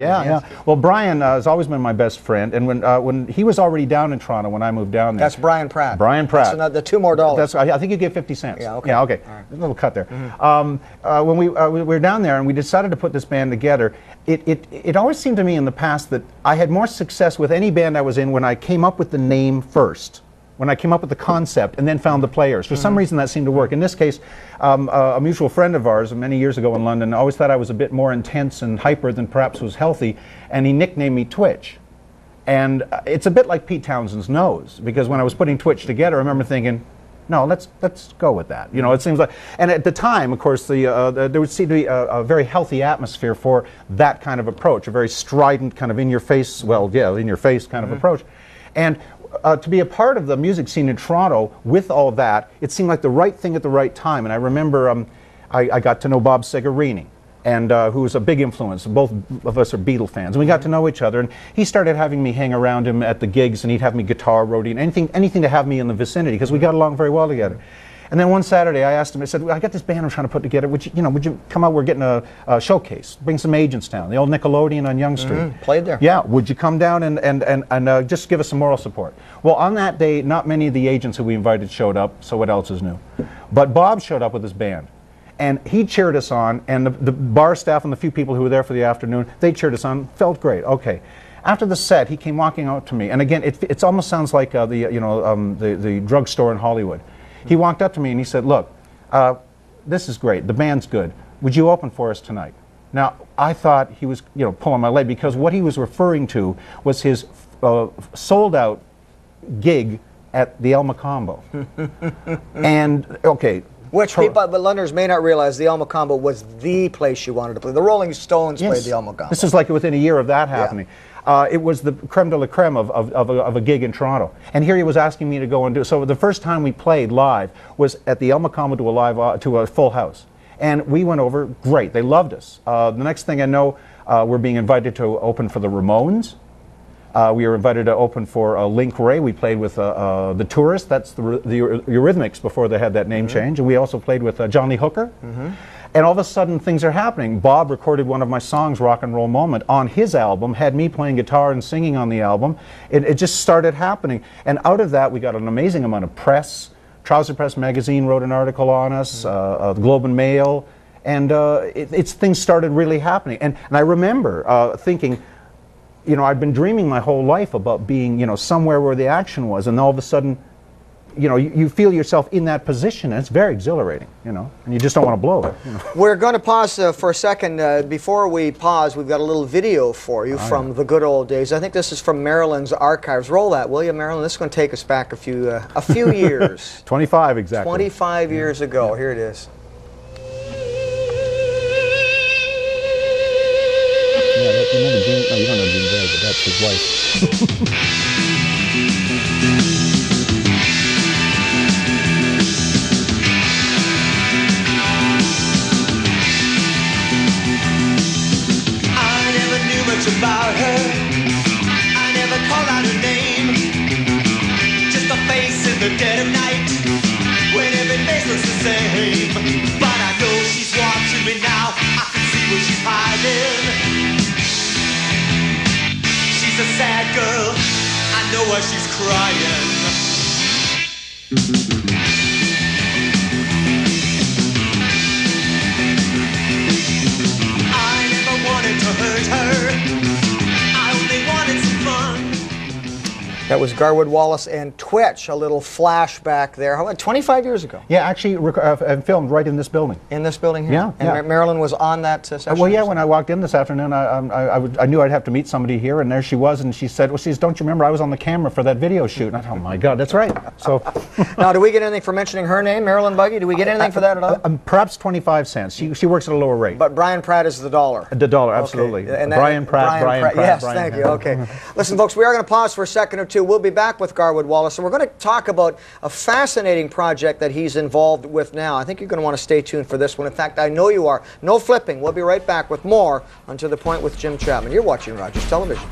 Yeah, yeah. Well, Brian has always been my best friend, and when he was already down in Toronto when I moved down there. That's Brian Pratt. Brian Pratt. That's another, $2 more. I think you gave 50 cents. Yeah, okay. Yeah, okay. All right. A little cut there. When we were down there and we decided to put this band together, it always seemed to me in the past that I had more success with any band I was in when I came up with the name first. When I came up with the concept and then found the players. For some reason that seemed to work. In this case, a mutual friend of ours many years ago in London always thought I was a bit more intense and hyper than perhaps was healthy, and he nicknamed me Twitch. And it's a bit like Pete Townshend's nose, because when I was putting Twitch together, I remember thinking, no, let's go with that. You know, it seems like, and at the time, of course, there would seem to be a very healthy atmosphere for that kind of approach, a very strident kind of in-your-face, well, yeah, in-your-face kind of approach. And to be a part of the music scene in Toronto with all that, it seemed like the right thing at the right time. And I remember I got to know Bob Segarini, and who was a big influence. Both of us are Beatle fans. And we got to know each other, and he started having me hang around him at the gigs, and he'd have me guitar roadie and anything to have me in the vicinity, because we got along very well together. And then one Saturday I asked him, I said, well, I got this band I'm trying to put together. Would you come out? We're getting a showcase. Bring some agents down. The old Nickelodeon on Young Street. Played there. Yeah. Would you come down and just give us some moral support? Well, on that day, not many of the agents who we invited showed up, so what else is new? But Bob showed up with his band. And he cheered us on, and the bar staff and the few people who were there for the afternoon, they cheered us on. Felt great. Okay. After the set, he came walking out to me. And again, it almost sounds like the drugstore in Hollywood. He walked up to me and he said, look, this is great. The band's good. Would you open for us tonight? Now, I thought he was pulling my leg, because what he was referring to was his sold-out gig at the El Macombo. And, okay. Which people, but Londoners may not realize, the El Macombo was the place you wanted to play. The Rolling Stones played the El Macombo. This is like within a year of that happening. Yeah. It was the creme de la creme of a gig in Toronto. And here he was asking me to go and do it. So the first time we played live was at the El Macombo to a full house. And we went over, great, they loved us. The next thing I know, we're being invited to open for the Ramones. We were invited to open for Link Ray. We played with the Tourists, that's the Eurythmics before they had that name change. And we also played with John Lee Hooker. And all of a sudden, things are happening. Bob recorded one of my songs, Rock and Roll Moment, on his album, had me playing guitar and singing on the album. It just started happening. And out of that, we got an amazing amount of press. Trouser Press magazine wrote an article on us, the Globe and Mail, and things started really happening. And I remember thinking, I'd been dreaming my whole life about being, somewhere where the action was, and all of a sudden, you feel yourself in that position, and it's very exhilarating, and you just don't want to blow it. We're going to pause for a second. Before we pause, we've got a little video for you from the good old days. I think this is from Marilyn's archives. Roll that, will you, Marilyn? This is going to take us back a few years. 25 exactly. 25 years ago. Here it is. Yeah, you know Gene, no, you don't know Gene Gray, but that's his wife. About her, I never called out her name. Just a face in the dead of night, when every face looks the same. But I know she's watching me now. I can see where she's hiding. She's a sad girl. I know why she's crying. I never wanted to hurt her. That was Garwood Wallace and Twitch, a little flashback there. How about 25 years ago? Yeah, actually filmed right in this building. In this building here? Yeah. And Marilyn was on that session? Well, yeah, when I walked in this afternoon, I knew I'd have to meet somebody here, and there she was, and she said, well, don't you remember I was on the camera for that video shoot? And I thought, oh my God, that's right. So. Now, do we get anything for mentioning her name, Marilyn Buggy? Do we get anything for that at all? Perhaps 25 cents. She works at a lower rate. But Brian Pratt is the dollar. The dollar, absolutely. Okay. And Brian Pratt. Yes, thank you. Okay. Listen, folks, we are going to pause for a second or two. We'll be back with Garwood Wallace, and we're going to talk about a fascinating project that he's involved with now. I think you're going to want to stay tuned for this one. In fact, I know you are. No flipping. We'll be right back with more on To The Point with Jim Chapman. You're watching Rogers Television.